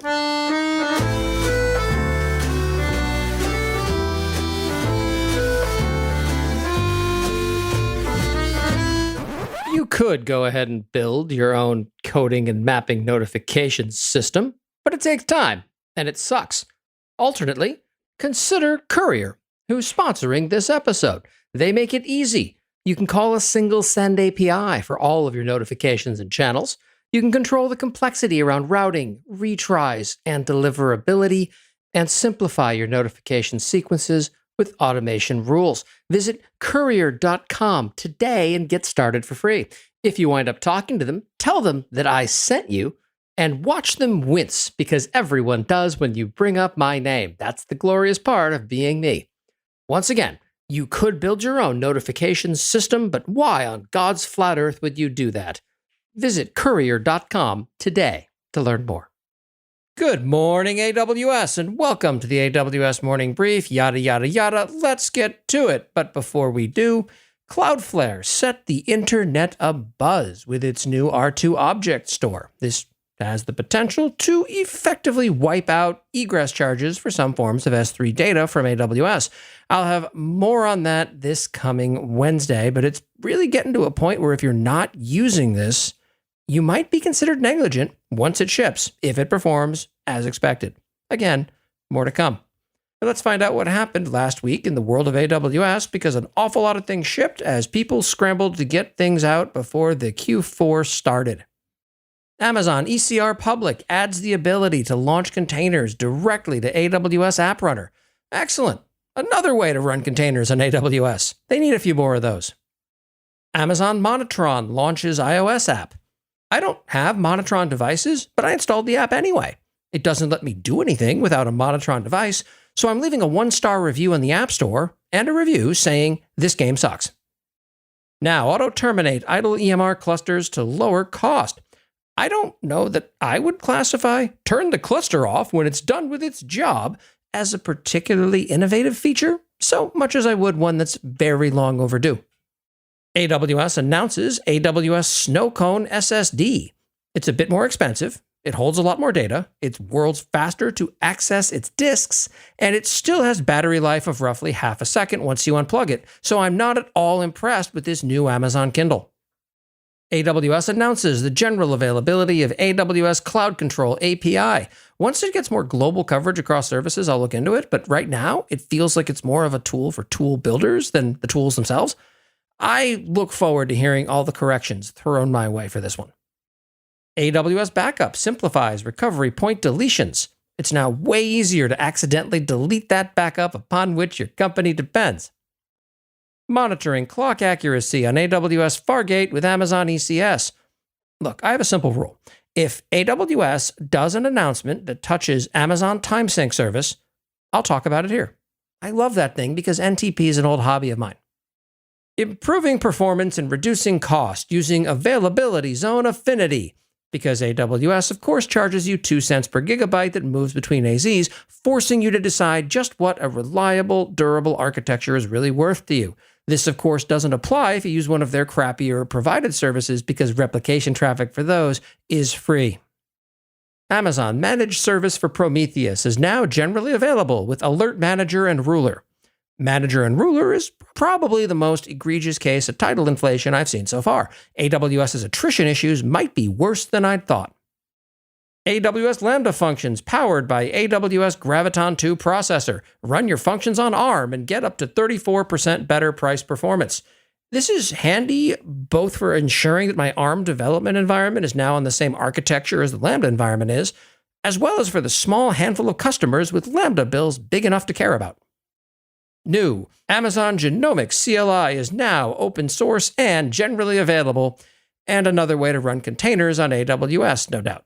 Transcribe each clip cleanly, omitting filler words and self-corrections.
You could go ahead and build your own coding and mapping notification system, but it takes time, and it sucks. Alternately, consider Courier, who's sponsoring this episode. They make it easy. You can call a single send API for all of your notifications and channels. You can control the complexity around routing, retries, and deliverability, and simplify your notification sequences with automation rules. Visit courier.com today and get started for free. If you wind up talking to them, tell them that I sent you, and watch them wince, because everyone does when you bring up my name. That's the glorious part of being me. Once again, you could build your own notification system, but why on God's flat earth would you do that? Visit courier.com today to learn more. Good morning, AWS, and welcome to the AWS Morning Brief, yada, yada, yada. Let's get to it. But before we do, Cloudflare set the internet abuzz with its new R2 object store. This has the potential to effectively wipe out egress charges for some forms of S3 data from AWS. I'll have more on that this coming Wednesday, but it's really getting to a point where if you're not using this, you might be considered negligent once it ships, if it performs as expected. Again, more to come. But let's find out what happened last week in the world of AWS, because an awful lot of things shipped as people scrambled to get things out before the Q4 started. Amazon ECR Public adds the ability to launch containers directly to AWS App Runner. Excellent. Another way to run containers on AWS. They need a few more of those. Amazon Monitron launches iOS app. I don't have Monitron devices, but I installed the app anyway. It doesn't let me do anything without a Monitron device, so I'm leaving a 1-star review in the App Store and a review saying this game sucks. Now, auto-terminate idle EMR clusters to lower cost. I don't know that I would classify turn the cluster off when it's done with its job as a particularly innovative feature, so much as I would one that's very long overdue. AWS announces AWS Snow Cone SSD. It's a bit more expensive, it holds a lot more data, it's worlds faster to access its disks, and it still has battery life of roughly half a second once you unplug it, so I'm not at all impressed with this new Amazon Kindle. AWS announces the general availability of AWS Cloud Control API. Once it gets more global coverage across services, I'll look into it, but right now, it feels like it's more of a tool for tool builders than the tools themselves. I look forward to hearing all the corrections thrown my way for this one. AWS Backup simplifies recovery point deletions. It's now way easier to accidentally delete that backup upon which your company depends. Monitoring clock accuracy on AWS Fargate with Amazon ECS. Look, I have a simple rule. If AWS does an announcement that touches Amazon TimeSync service, I'll talk about it here. I love that thing because NTP is an old hobby of mine. Improving performance and reducing cost using availability zone affinity. Because AWS, of course, charges you 2 cents per gigabyte that moves between AZs, forcing you to decide just what a reliable, durable architecture is really worth to you. This, of course, doesn't apply if you use one of their crappier provided services because replication traffic for those is free. Amazon Managed Service for Prometheus is now generally available with Alert Manager and Ruler. Manager and Ruler is probably the most egregious case of title inflation I've seen so far. AWS's attrition issues might be worse than I'd thought. AWS Lambda functions powered by AWS Graviton 2 processor. Run your functions on ARM and get up to 34% better price performance. This is handy both for ensuring that my ARM development environment is now on the same architecture as the Lambda environment is, as well as for the small handful of customers with Lambda bills big enough to care about. New, Amazon Genomics CLI is now open source and generally available, and another way to run containers on AWS, no doubt.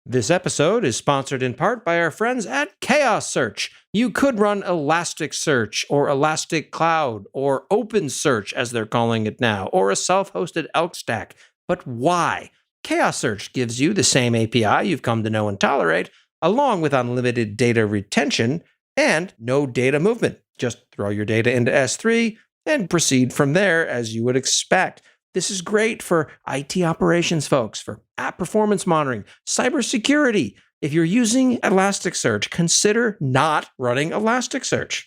This episode is sponsored in part by our friends at Chaos Search. You could run Elasticsearch or Elastic Cloud or OpenSearch as they're calling it now, or a self-hosted Elk stack. But why? Chaos Search gives you the same API you've come to know and tolerate, along with unlimited data retention and no data movement. Just throw your data into S3 and proceed from there as you would expect. This is great for IT operations folks, for app performance monitoring, cybersecurity, If you're using Elasticsearch, consider not running Elasticsearch.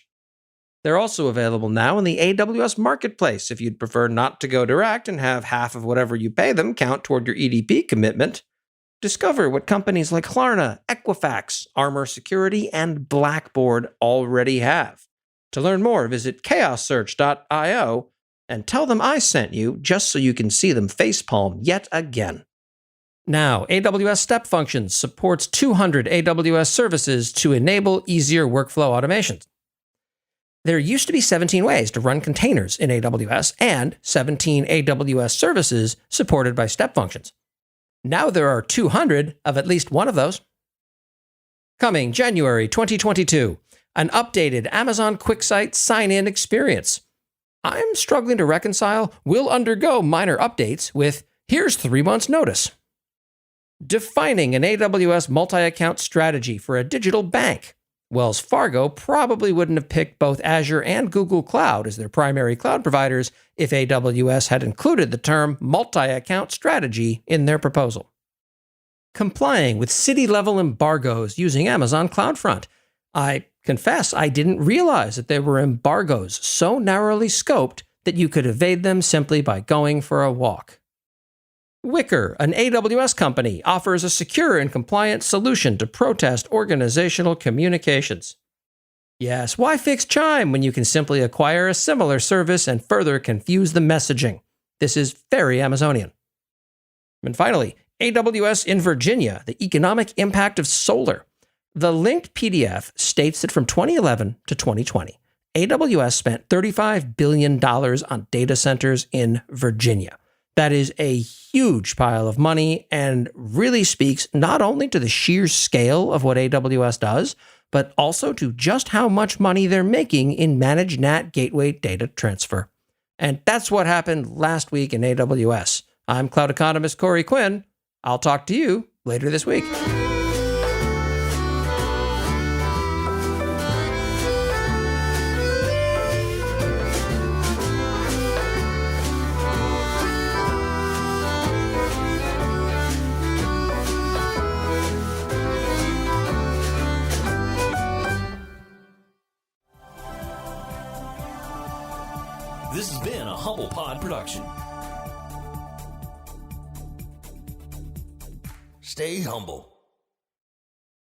They're also available now in the AWS Marketplace if you'd prefer not to go direct and have half of whatever you pay them count toward your EDP commitment. Discover what companies like Klarna, Equifax, Armor Security, and Blackboard already have. To learn more, visit chaossearch.io and tell them I sent you just so you can see them facepalm yet again. Now, AWS Step Functions supports 200 AWS services to enable easier workflow automations. There used to be 17 ways to run containers in AWS and 17 AWS services supported by Step Functions. Now there are 200 of at least one of those. Coming January 2022, an updated Amazon QuickSight sign-in experience. I'm struggling to reconcile will undergo minor updates with here's 3 months notice. Defining an AWS multi-account strategy for a digital bank. Wells Fargo probably wouldn't have picked both Azure and Google Cloud as their primary cloud providers if AWS had included the term multi-account strategy in their proposal. Complying with city-level embargoes using Amazon CloudFront. I confess I didn't realize that there were embargoes so narrowly scoped that you could evade them simply by going for a walk. Wicker, an AWS company, offers a secure and compliant solution to protest organizational communications. Yes, why fix Chime when you can simply acquire a similar service and further confuse the messaging? This is very Amazonian. And finally, AWS in Virginia, the economic impact of solar. The linked PDF states that from 2011 to 2020, AWS spent $35 billion on data centers in Virginia. That is a huge pile of money and really speaks not only to the sheer scale of what AWS does, but also to just how much money they're making in managed NAT gateway data transfer. And that's what happened last week in AWS. I'm cloud economist Corey Quinn. I'll talk to you later this week. This has been a Humble Pod production. Stay humble.